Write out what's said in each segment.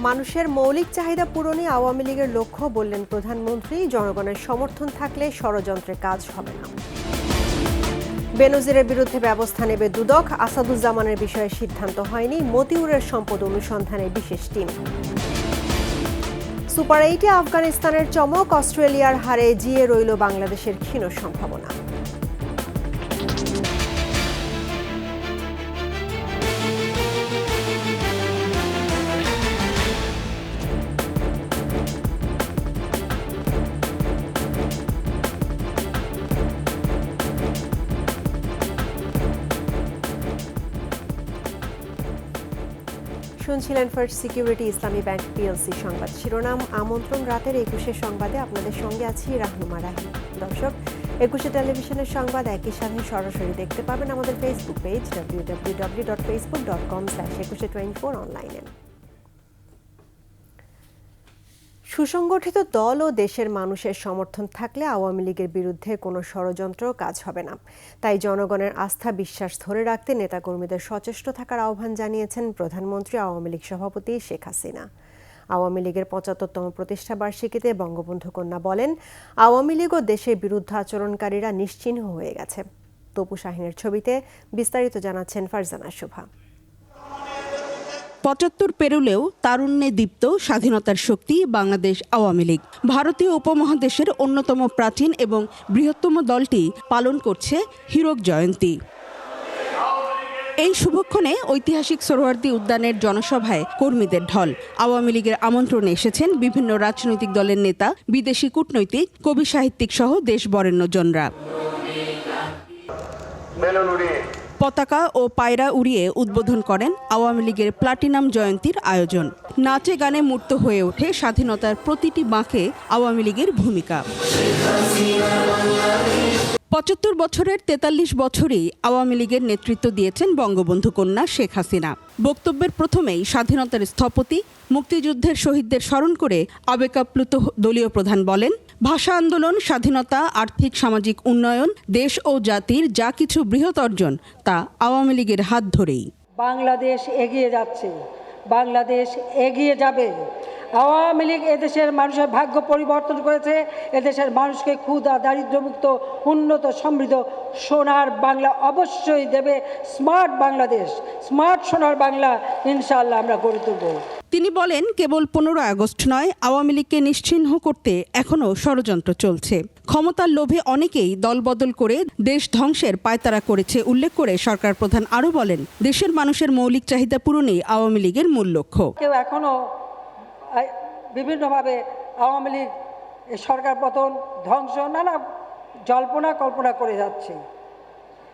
মানুষের মৌলিক চাহিদা পূরণই আওয়ামী লীগের লক্ষ্য বললেন প্রধানমন্ত্রী। জনগণের সমর্থন থাকলে ষড়যন্ত্রের কাজ হবে না। বেনজিরের বিরুদ্ধে ব্যবস্থা নেবে দুদক। আসাদুজ্জামানের বিষয়ে সিদ্ধান্ত হয়নি। মতিউরের সম্পদ অনুসন্ধানে বিশেষ টিম। সুপার 8-এ আফগানিস্তানের চমক। অস্ট্রেলিয়ার হারে জিয়ে রইল বাংলাদেশের ক্ষীণ সম্ভাবনা। শুনছিলেন ফার্স্ট সিকিউরিটি ইসলামী ব্যাংক পিএলসি সংবাদ শিরোনাম। আমন্ত্রণ রাতের 21-এর সংবাদে আপনাদের সঙ্গে আছি রাহনুমা রাহি। দর্শক, 21 টেলিভিশনের সংবাদ একই সাথে সরাসরি দেখতে পাবেন আমাদের ফেসবুক পেজ www.facebook.com/2124 অনলাইনে। সুসংগঠিত দল ও দেশের মানুষের সমর্থন থাকলে আওয়ামী লীগের বিরুদ্ধে কোনো ষড়যন্ত্র কাজ হবে না। তাই জনগণের আস্থা বিশ্বাস ধরে রাখতে নেতাকর্মীদের সচেষ্ট থাকার আহ্বান জানিয়েছেন প্রধানমন্ত্রী আওয়ামী লীগ সভাপতি শেখ হাসিনা। আওয়ামী লীগের 75তম প্রতিষ্ঠা বার্ষিকীতে বঙ্গবন্ধু কন্যা বলেন, আওয়ামী লীগ ও দেশের বিরুদ্ধে আচরণকারীরা নিশ্চিহ্ন হয়ে গেছে। তপু শাহিনের ছবিতে বিস্তারিত জানাচ্ছেন ফারজানা শোভা। ৭৫ পেরুলেও তারুণ্যে দীপ্ত স্বাধীনতার শক্তি বাংলাদেশ আওয়ামী লীগ। ভারতীয় উপমহাদেশের অন্যতম প্রাচীন এবং বৃহত্তম দলটি পালন করছে হীরক জয়ন্তী। এই শুভক্ষণে ঐতিহাসিক সোহরাওয়ার্দী উদ্যানের জনসভায় কর্মীদের ঢল। আওয়ামী লীগের আমন্ত্রণে এসেছেন বিভিন্ন রাজনৈতিক দলের নেতা, বিদেশি কূটনৈতিক, কবি সাহিত্যিক সহ দেশ বরেণ্যজনরা। পতাকা ও পায়রা উড়িয়ে উদ্বোধন করেন আওয়ামী লীগের প্লাটিনাম জয়ন্তীর আয়োজন। নাচে গানে মূর্ত হয়ে ওঠে স্বাধীনতার প্রতিটি বাঁকে আওয়ামী লীগের ভূমিকা। ৭৫ বছরের ৪৩ বছরেই আওয়ামী লীগের নেতৃত্ব দিয়েছেন বঙ্গবন্ধু কন্যা শেখ হাসিনা। বক্তব্যের প্রথমেই স্বাধীনতার স্থপতি, মুক্তিযুদ্ধের শহীদদের স্মরণ করে আবেগাপ্লুত দলীয় প্রধান বলেন, ভাষা আন্দোলন, স্বাধীনতা, আর্থিক সামাজিক উন্নয়ন, দেশ ও জাতির যা কিছু বৃহৎ অর্জন তা আওয়ামী লীগের হাত ধরেই। বাংলাদেশ এগিয়ে যাচ্ছে, বাংলাদেশ এগিয়ে যাবে। আওয়ামী লীগ এদেশের মানুষের ভাগ্য পরিবর্তন করেছে। এদেশের মানুষকে ক্ষুধা দারিদ্র্যমুক্ত উন্নত সমৃদ্ধ সোনার বাংলা অবশ্যই দেবে। স্মার্ট বাংলাদেশ, স্মার্ট সোনার বাংলা ইনশাআল্লাহ আমরা গড়ে তুলব। তিনি বলেন, কেবল 15 আগস্ট নয়, আওয়ামী লীগকে নিশ্চিহ্ন করতে এখনও ষড়যন্ত্র চলছে। ক্ষমতার লোভে অনেকেই দলবদল করে দেশ ধ্বংসের পায়তারা করেছে উল্লেখ করে সরকার প্রধান আরও বলেন, দেশের মানুষের মৌলিক চাহিদা পূরণই আওয়ামী লীগের মূল লক্ষ্য। কেউ এখনও বিভিন্নভাবে আওয়ামী লীগ সরকার পতন, ধ্বংস, নানা জল্পনা কল্পনা করে যাচ্ছে,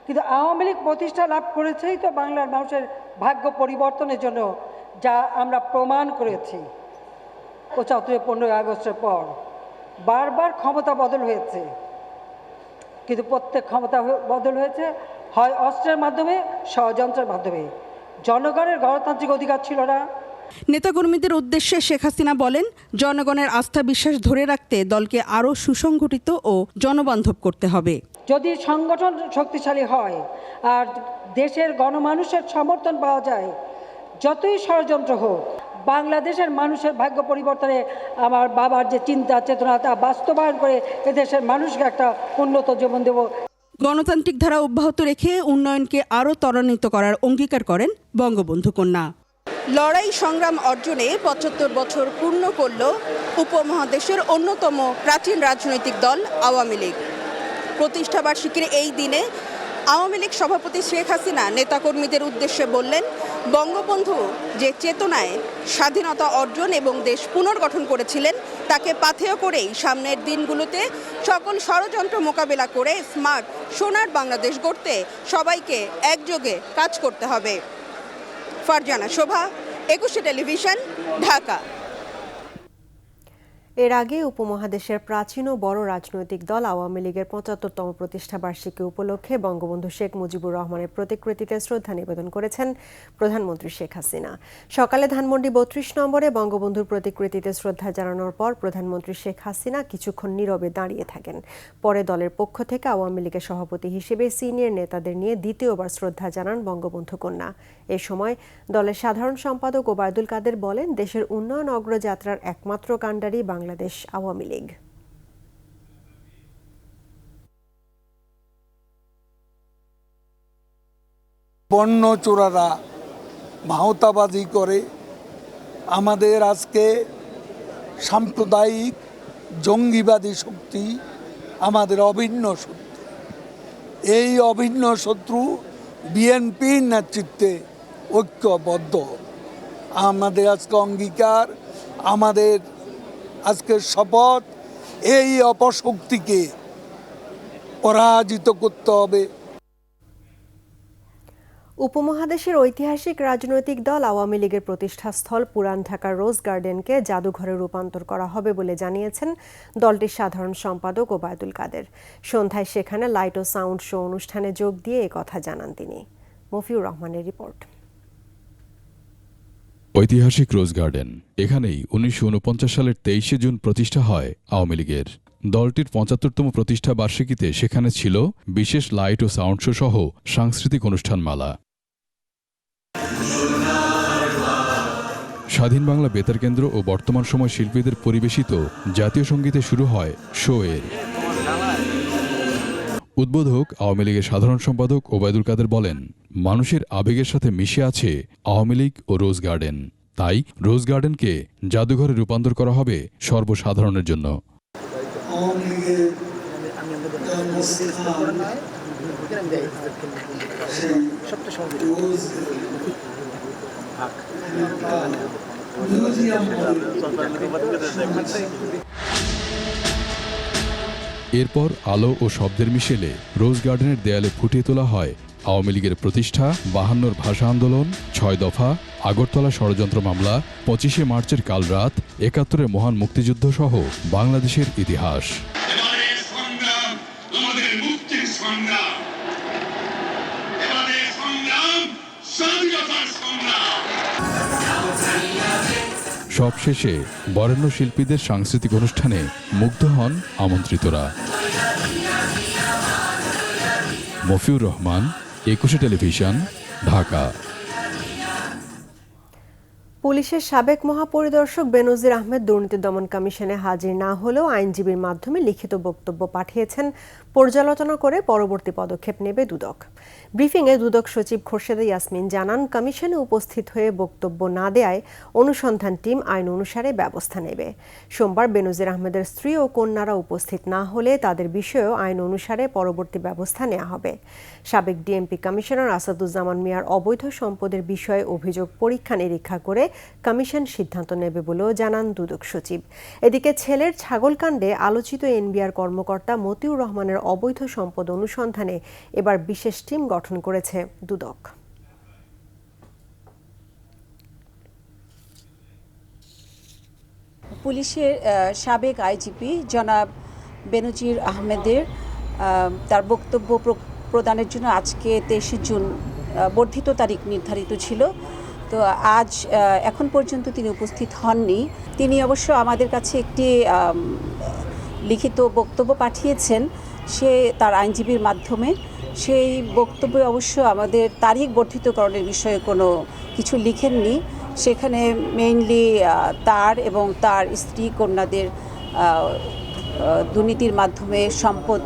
কিন্তু আওয়ামী লীগ প্রতিষ্ঠা লাভ করেছেই তো বাংলার মানুষের ভাগ্য পরিবর্তনের জন্য, যা আমরা প্রমাণ করেছি। ৭৫-15 আগস্টের পর বারবার ক্ষমতা বদল হয়েছে, কিন্তু প্রত্যেক ক্ষমতা বদল হয়েছে হয় অস্ত্রের মাধ্যমে, ষড়যন্ত্রের মাধ্যমে। জনগণের গণতান্ত্রিক অধিকার ছিল না। নেতাকর্মীদের উদ্দেশ্যে শেখ হাসিনা বলেন, জনগণের আস্থা বিশ্বাস ধরে রাখতে দলকে আরও সুসংগঠিত ও জনবান্ধব করতে হবে। যদি সংগঠন শক্তিশালী হয় আর দেশের গণমানুষের সমর্থন পাওয়া যায়, যতই ষড়যন্ত্র হোক, বাংলাদেশের মানুষের ভাগ্য পরিবর্তনে আমার বাবার যে চিন্তা চেতনা তা বাস্তবায়ন করে এদেশের মানুষকে একটা উন্নত জীবন দেব। গণতান্ত্রিক ধারা অব্যাহত রেখে উন্নয়নকে আরও ত্বরান্বিত করার অঙ্গীকার করেন বঙ্গবন্ধু কন্যা। লড়াই সংগ্রাম অর্জনে ৭৫ বছর পূর্ণ করল উপমহাদেশের অন্যতম প্রাচীন রাজনৈতিক দল আওয়ামী লীগ। প্রতিষ্ঠাবার্ষিকীর এই দিনে আওয়ামী লীগ সভাপতি শেখ হাসিনা নেতাকর্মীদের উদ্দেশ্যে বললেন, বঙ্গবন্ধু যে চেতনায় স্বাধীনতা অর্জন এবং দেশ পুনর্গঠন করেছিলেন, তাকে পাথেয় করেই সামনের দিনগুলোতে সকল ষড়যন্ত্র মোকাবেলা করে স্মার্ট সোনার বাংলাদেশ গড়তে সবাইকে একযোগে কাজ করতে হবে। ফারজানা শোভা, 21 টেলিভিশন, ঢাকা। এর আগে উপমহাদেশের প্রাচীন ও বড় রাজনৈতিক দল আওয়ামী লীগের ৭৫তম প্রতিষ্ঠাবার্ষিকী উপলক্ষে বঙ্গবন্ধু শেখ মুজিবুর রহমানের প্রতিকৃতিতে শ্রদ্ধা নিবেদন করেছেন প্রধানমন্ত্রী শেখ হাসিনা। সকালে ধানমন্ডি ৩২ নম্বরে বঙ্গবন্ধুর প্রতিকৃতিতে শ্রদ্ধা জানানোর পর প্রধানমন্ত্রী শেখ হাসিনা কিছুক্ষণ নীরবে দাঁড়িয়ে থাকেন। পরে দলের পক্ষ থেকে আওয়ামী লীগের সভাপতি হিসেবে সিনিয়র নেতাদের নিয়ে দ্বিতীয়বার শ্রদ্ধা জানান বঙ্গবন্ধু কন্যা। এ সময় দলের সাধারণ সম্পাদক ওবায়দুল কাদের বলেন, দেশের উন্নয়ন অগ্রযাত্রার একমাত্র কাণ্ডারি বাংলাদেশ আওয়ামী লীগ। বন্য চোরারা ভাওতাবাজি করে আমাদের আজকে সাম্প্রদায়িক জঙ্গিবাদী শক্তি আমাদের অভিন্ন শত্রু। এই অভিন্ন শত্রু বিএনপির নেতৃত্বে ঐক্যবদ্ধ। আমাদের আজকে অঙ্গীকার, আমাদের আজকের শপথ, এই অপশক্তিকে পরাজিত করতে হবে। উপমহাদেশের ঐতিহাসিক রাজনৈতিক দল আওয়ামী লীগের প্রতিষ্ঠাস্থল পুরান ঢাকার রোজ গার্ডেনকে জাদুঘরে রূপান্তর করা হবে বলে জানিয়েছেন দলটির সাধারণ সম্পাদক ওবায়দুল কাদের। সন্ধ্যায় সেখানে লাইট ও সাউন্ড শো অনুষ্ঠানে যোগ দিয়ে একথা জানান তিনি। মফিউর রহমানের রিপোর্ট। ঐতিহাসিক রোজ গার্ডেন, এখানেই ১৯৪৯ সালের ২৩শে জুন প্রতিষ্ঠা হয় আওয়ামী লীগের। দলটির ৭৫তম প্রতিষ্ঠা বার্ষিকীতে সেখানে ছিল বিশেষ লাইট ও সাউন্ড শো সহ সাংস্কৃতিক অনুষ্ঠানমালা। স্বাধীন বাংলা বেতার কেন্দ্র ও বর্তমান সময় শিল্পীদের পরিবেশিত জাতীয় সঙ্গীতে শুরু হয় শো এর। উদ্বোধক আওয়ামী লীগের সাধারণ সম্পাদক ওবায়দুল কাদের বলেন, মানুষের আবেগের সাথে মিশে আছে আওয়ামী লীগ ও রোজ গার্ডেন। তাই রোজ গার্ডেনকে জাদুঘরে রূপান্তর করা হবে সর্বসাধারণের জন্য। এরপর আলো ও শব্দের মিশেলে রোজ গার্ডেনের দেয়ালে ফুটিয়ে তোলা হয় আওয়ামী লীগের প্রতিষ্ঠা, ৫২ ভাষা আন্দোলন, ৬ দফা, আগরতলা ষড়যন্ত্র মামলা, ২৫শে মার্চের কাল রাত, ৭১-এর মহান মুক্তিযুদ্ধ সহ বাংলাদেশের ইতিহাস। সবশেষে বরেণ্য শিল্পীদের সাংস্কৃতিক অনুষ্ঠানে মুগ্ধ হন আমন্ত্রিতরা। মফিউর রহমান, একুশে টেলিভিশন, ঢাকা। পুলিশের সাবেক মহাপরিদর্শক বেনজির আহমেদ দুর্নীতি দমন কমিশনে হাজির না হলেও আইনজীবীর মাধ্যমে লিখিত বক্তব্য পাঠিয়েছেন। পর্যালোচনা করে পরবর্তী পদক্ষেপ নেবে দুদক। ব্রিফিংয়ে দুদক সচিব খোরশেদা ইয়াসমিন জানান, কমিশনে উপস্থিত হয়ে বক্তব্য না দেয়ায় অনুসন্ধান টিম আইন অনুসারে ব্যবস্থা নেবে। সোমবার বেনজির আহমেদের স্ত্রী ও কন্যারা উপস্থিত না হলে তাদের বিষয়েও আইন অনুসারে পরবর্তী ব্যবস্থা নেওয়া হবে। সাবেক ডিএমপি কমিশনার আসাদুজ্জামান মিয়ার অবৈধ সম্পদের বিষয়ে অভিযোগ পরীক্ষা নিরীক্ষা করে কমিশন সিদ্ধান্ত নেবে বলেও জানান দুদক সচিব। এদিকে ছেলের ছাগলকাণ্ডে আলোচিত এনবিআর কর্মকর্তা মতিউর রহমানের অবৈধ সম্পদ অনুসন্ধানে এবার বিশেষ টিম গঠন করেছে দুদক। পুলিশের সাবেক আইজিপি জনাব বেনজির আহমেদের তার বক্তব্য প্রদানের জন্য আজকে ২৩শে জুন বর্ধিত তারিখ নির্ধারিত ছিল। তো আজ এখন পর্যন্ত তিনি উপস্থিত হননি। তিনি অবশ্য আমাদের কাছে একটি লিখিত বক্তব্য পাঠিয়েছেন সে তার আইনজীবীর মাধ্যমে। সেই বক্তব্যে অবশ্য আমাদের তারিখ বর্ধিতকরণের বিষয়ে কোনো কিছু লিখেননি। সেখানে মেইনলি তার এবং তার স্ত্রী কন্যাদের দুর্নীতির মাধ্যমে সম্পদ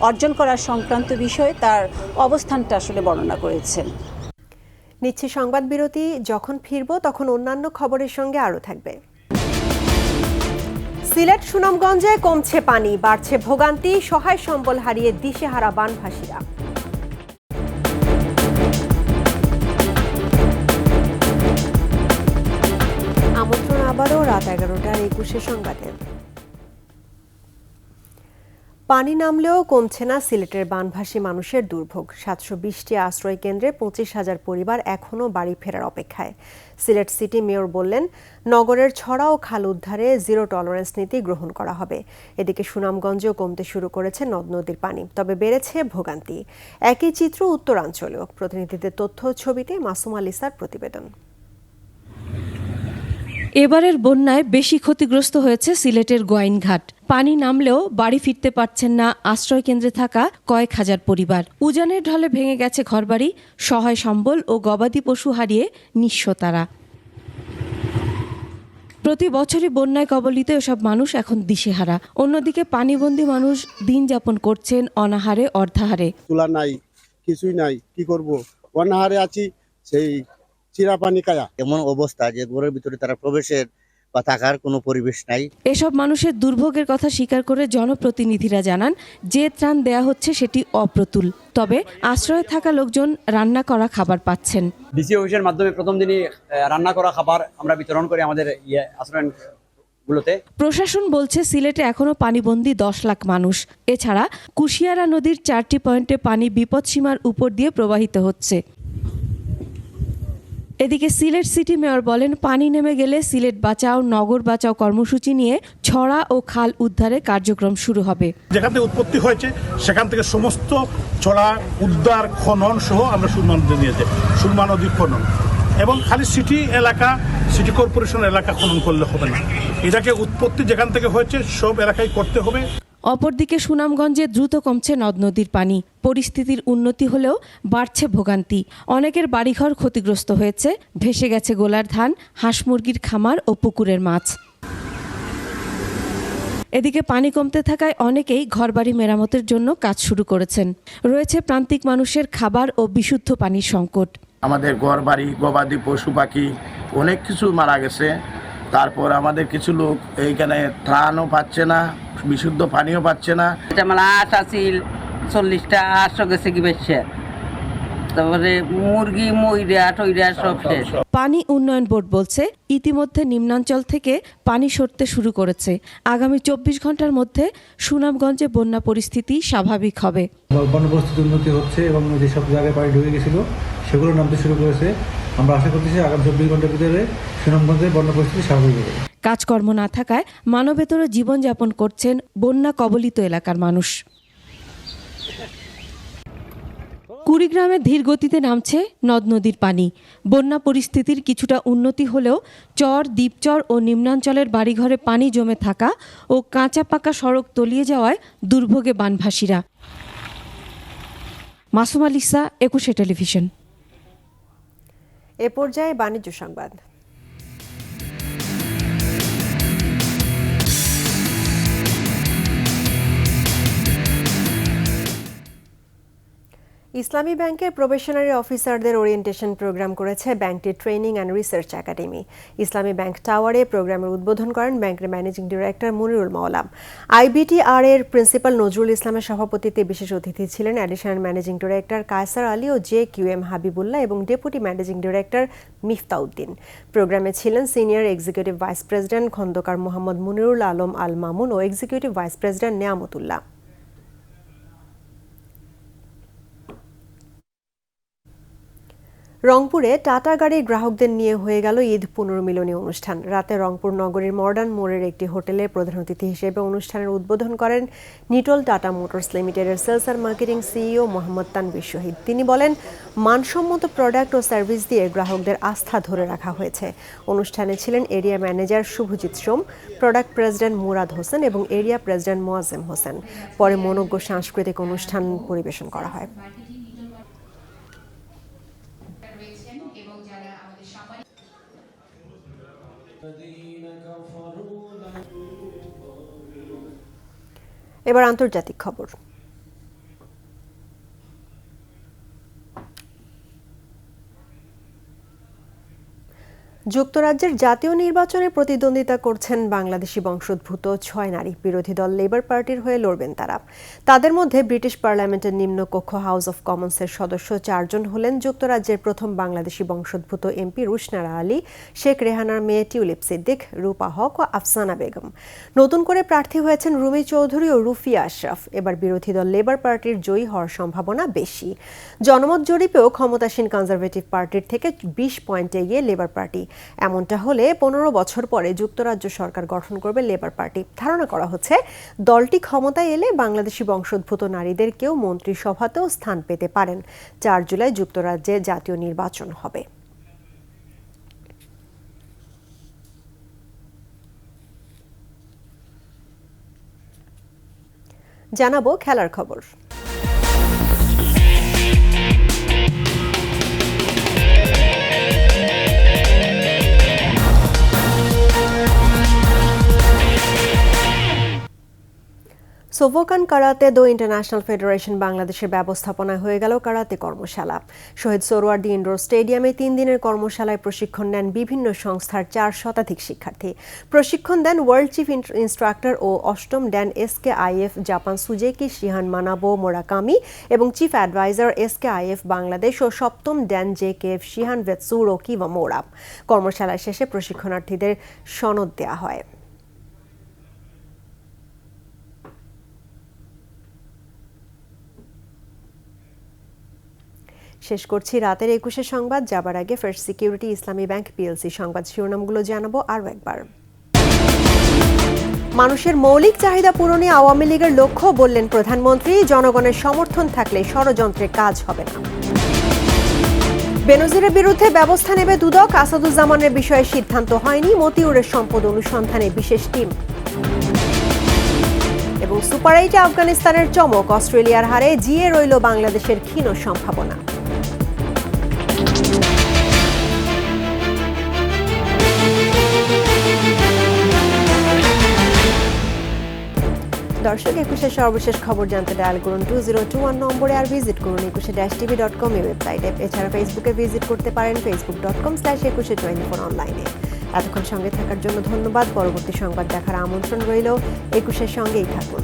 অর্জন করার সংক্রান্ত বিষয়ে তার অবস্থানটা আসলে বর্ণনা করেছেন। নিচ্ছি সংবাদ বিরতি। যখন ফিরব তখন অন্যান্য খবরের সঙ্গে আরও থাকবে। সিলেট সুনামগঞ্জে কমছে পানি, বাড়ছে ভোগান্তি, সহায় সম্বল হারিয়ে দিশেহারা বানভাসীরা। আমন্ত্রণ আবারও রাত 11টার 21 সংবাদে। পানি নামলেও কমছে না সিলেটের বানভাসী মানুষের দুর্ভোগ। ৭২০টি আশ্রয় কেন্দ্রে ২৫,০০০ পরিবার এখনও বাড়ি ফেরার অপেক্ষায়। সিলেট সিটি মেয়র বললেন, নগরের ছড়া ও খাল উদ্ধারে জিরো টলারেন্স নীতি গ্রহণ করা হবে। এদিকে সুনামগঞ্জেও কমতে শুরু করেছে নদ নদীর পানি, তবে বেড়েছে ভোগান্তি। একই চিত্র উত্তরাঞ্চলেও। প্রতিনিধিদের তথ্য ছবিতে মাসুমা লিসার প্রতিবেদন। এবারের বন্যায় বেশি ক্ষতিগ্রস্ত হয়েছে সিলেটের গোয়াইনঘাট। পানি নামলেও বাড়ি ফিরতে পারছেন না আশ্রয় কেন্দ্রে থাকা কয়েক হাজার পরিবার। উজানের ঢলে ভেঙে গেছে ঘরবাড়ি, সহায় সম্বল ও গবাদি পশু হারিয়ে নিঃস্ব তারা। প্রতি বছরই বন্যায় কবলিত এসব মানুষ এখন দিশেহারা। অন্যদিকে পানিবন্দী মানুষ দিন যাপন করছেন অনাহারে অর্ধাহারে। চুলা নাই, কিছুই নাই, কি করব? অনাহারে আছি, সেই চিরা পানি খায়া। এমন অবস্থা যে ঘরের ভিতরে তারা প্রবেশের বা থাকার কোনো পরিবেশ নাই। এসব মানুষের দুর্ভোগের কথা স্বীকার করে জনপ্রতিনিধিরা জানান, যে ত্রাণ দেয়া হচ্ছে সেটি অপ্রতুল। তবে আশ্রয়ে থাকা লোকজন রান্না করা খাবার পাচ্ছেন। ডিসি অফিসের মাধ্যমে প্রথম দিনই রান্না করা খাবার আমরা বিতরণ করি আমাদের আশ্রয়গুলোতে। প্রশাসন বলছে সিলেটে এখনো পানিবন্দী ১০ লাখ মানুষ। এছাড়া কুশিয়ারা নদীর ৪টি পয়েন্টে পানি বিপদসীমার উপর দিয়ে প্রবাহিত হচ্ছে। এদিকে সিলেট সিটি মেয়র বলেন, পানি নেমে গেলে সিলেট বাঁচাও নগর বাঁচাও কর্মসূচি নিয়ে ছড়া ও খাল উদ্ধারে কার্যক্রম শুরু হবে। যেখান থেকে উৎপত্তি হয়েছে সেখান থেকে সমস্ত ছড়া উদ্ধার খনন সহ আমরা সুরমা নদী নিয়েছি, সুরমা নদী খনন। এবং খালি সিটি এলাকা, সিটি কর্পোরেশন এলাকা খনন করলে হবে না, এটাকে উৎপত্তি যেখান থেকে হয়েছে সব এলাকায় করতে হবে। অপরদিকে সুনামগঞ্জে দ্রুত কমছে নদ নদীর পানি। পরিস্থিতির উন্নতি হলেও বাড়ছে ভোগান্তি। অনেকের বাড়িঘর ক্ষতিগ্রস্ত হয়েছে, ভেসে গেছে গোলার ধান, হাঁস মুরগির খামার ও পুকুরের মাছ। এদিকে পানি কমতে থাকায় অনেকেই ঘরবাড়ি মেরামতের জন্য কাজ শুরু করেছেন। রয়েছে প্রান্তিক মানুষের খাবার ও বিশুদ্ধ পানির সংকট। আমাদের ঘরবাড়ি, গবাদি পশু পাখি অনেক কিছু মারা গেছে। তারপর আমাদের কিছু লোক এইখানে ত্রাণও পাচ্ছে না, বিশুদ্ধ পানিও পাচ্ছে না। এটা মানে আট আছিল 40টা 800 গেছে কি বেশি। তারপরে মুরগি মইরা টইরা সব শেষ। পানি উন্নয়ন বোর্ড বলছে, ইতিমধ্যে নিম্নাঞ্চল থেকে পানি সরতে শুরু করেছে। আগামী 24 ঘন্টার মধ্যে সুনামগঞ্জে বন্যা পরিস্থিতি স্বাভাবিক হবে। বন্যা পরিস্থিতি উন্নতি হচ্ছে এবং যেসব জায়গায় পানি ঢুকে গেছিল সেগুলো নামতে শুরু করেছে। আমরা আশা করতেছি আগামী 24 ঘন্টার ভিতরে সুনামগঞ্জের বন্যা পরিস্থিতি স্বাভাবিক হবে। কাজকর্ম না থাকায় মানবেতর জীবনযাপন করছেন বন্যা কবলিত এলাকার মানুষ। কুড়িগ্রামে ধীর গতিতে নামছে নদ নদীর পানি। বন্যা পরিস্থিতির কিছুটা উন্নতি হলেও চর, দ্বীপচর ও নিম্নাঞ্চলের বাড়িঘরে পানি জমে থাকা ও কাঁচা পাকা সড়ক তলিয়ে যাওয়ায় দুর্ভোগে বানভাসীরা। মাসুমা লিসা, 21 টেলিভিশন। এ পর্যায়ে বাণিজ্য সংবাদ। ইসলামী ব্যাংকের প্রবেশনারি অফিসারদের ওরিয়েন্টেশন প্রোগ্রাম করেছে ব্যাংকটির training and research academy. Islami bank টাওয়ারে প্রোগ্রামের উদ্বোধন করেন ব্যাংকের ম্যানেজিং ডিরেক্টর মুনিরুল মাওলা। আইবিটিআর এর প্রিন্সিপাল নজরুল ইসলামের সভাপতিত্বে বিশেষ অতিথি ছিলেন additional managing director Kaiser Ali ও JQM হাবিবুল্লাহ এবং ডেপুটি ম্যানেজিং ডিরেক্টর মিফতাউদ্দিন। প্রোগ্রামে ছিলেন senior executive vice president Khandaker Mohammad Munirul Alam Al Mamun ও এক্সিকিউটিভ ভাইস প্রেসিডেন্ট নেয়ামতুল্লাহ। রংপুরে টাটা গাড়ির গ্রাহকদের নিয়ে হয়ে গেল ঈদ পুনর্মিলনী অনুষ্ঠান। রাতে রংপুর নগরীর মডার্ন মোড়ের একটি হোটেলে প্রধান অতিথি হিসেবে অনুষ্ঠানের উদ্বোধন করেন নিটল টাটা মোটরস লিমিটেডের sales and marketing CEO Mohammad Tanvir Shahid. তিনি বলেন, মানসম্মত প্রোডাক্ট ও সার্ভিস দিয়ে গ্রাহকদের আস্থা ধরে রাখা হয়েছে। অনুষ্ঠানে ছিলেন এরিয়া ম্যানেজার শুভজিৎ সোম, প্রোডাক্ট প্রেসিডেন্ট মুরাদ হোসেন এবং এরিয়া প্রেসিডেন্ট মোয়াজ্জেম হোসেন। পরে মনোজ্ঞ সাংস্কৃতিক অনুষ্ঠান পরিবেশন করা হয়। এবার আন্তর্জাতিক খবর। যুক্তরাজ্যের জাতীয় নির্বাচনে প্রতিদ্বন্দ্বিতা করছেন বাংলাদেশি বংশোদ্ভূত 6 নারী। বিরোধী দল লেবার পার্টির হয়ে লড়বেন তারা। তাদের মধ্যে ব্রিটিশ পার্লামেন্টের নিম্নকক্ষ হাউস অব কমন্সের সদস্য 4 জন হলেন যুক্তরাজ্যের প্রথম বাংলাদেশি বংশোদ্ভূত এমপি রুশনারা আলী, শেখ রেহানার মেয়ে টিউলিপ সিদ্দিক, রূপা হক ও আফসানা বেগম। নতুন করে প্রার্থী হয়েছেন রুমি চৌধুরী ও রুফিয়া আশরাফ। এবার বিরোধী দল লেবার পার্টির জয়ী হওয়ার সম্ভাবনা বেশি। জনমত জরিপেও ক্ষমতাসীন কনজারভেটিভ পার্টির থেকে 20 পয়েন্ট এগিয়ে লেবার পার্টি। এমনটা হলে 15 বছর পরে যুক্তরাজ্য সরকার গঠন করবে লেবার পার্টি। ধারণা করা হচ্ছে দলটি ক্ষমতায় এলে বাংলাদেশি বংশোদ্ভূত নারীদের কেউ মন্ত্রিসভাতেও স্থান পেতে পারেন। 4 জুলাই যুক্তরাজ্যে জাতীয় নির্বাচন হবে। জানাবো খেলার খবর। সোভোকান কারাতে দো ইন্টারন্যাশনাল ফেডারেশন বাংলাদেশের ব্যবস্থাপনায় হয়ে গেল কারাতে কর্মশালা। শহীদ সোহরাওয়ার্দী ইনডোর স্টেডিয়ামে 3 দিনের কর্মশালায় প্রশিক্ষণ নেন বিভিন্ন সংস্থার 4 শতাধিক শিক্ষার্থী। প্রশিক্ষণ দেন ওয়ার্ল্ড চিফ ইনস্ট্রাক্টর ও 8ম ড্যান SKIF জাপান সুজেকি শিহান মানাবো মোরাকামি এবং চিফ অ্যাডভাইজার SKIF বাংলাদেশ ও 7ম ড্যান JKF শিহান ভেতসুরো কিওয়ামোরা। কর্মশালা শেষে প্রশিক্ষণার্থীদের সনদ দেওয়া হয়। শেষ করছি রাতের 21 সংবাদ। যাবার আগে ফার্স্ট সিকিউরিটি ইসলামী ব্যাংক PLC সংবাদ শিরোনামগুলো জানাবো আরও একবার। মানুষের মৌলিক চাহিদা পূরণে আওয়ামী লীগের লক্ষ্য, বললেন প্রধানমন্ত্রী। জনগণের সমর্থন থাকলে ষড়যন্ত্রে কাজ হবে না। বেনজিরের বিরুদ্ধে ব্যবস্থা নেবে দুদক। আসাদুজ্জামানের বিষয়ে সিদ্ধান্ত হয়নি। মতিউরের সম্পদ অনুসন্ধানে বিশেষ টিম। এবং সুপার 8-এ আফগানিস্তানের চমক, অস্ট্রেলিয়ার হারে জিয়ে রইল বাংলাদেশের ক্ষীণ সম্ভাবনা। দর্শক, 21-এর সর্বশেষ খবর জানতে ডায়াল করুন 2021 নম্বরে, আর ভিজিট করুন 21-tv.com ওয়েবসাইটে। এছাড়া ফেসবুকে ভিজিট করতে পারেন facebook.com/2124 অনলাইনে। এতক্ষণ সঙ্গে থাকার জন্য ধন্যবাদ। পরবর্তী সংবাদ দেখার আমন্ত্রণ রইল। 21-এর সঙ্গেই থাকুন।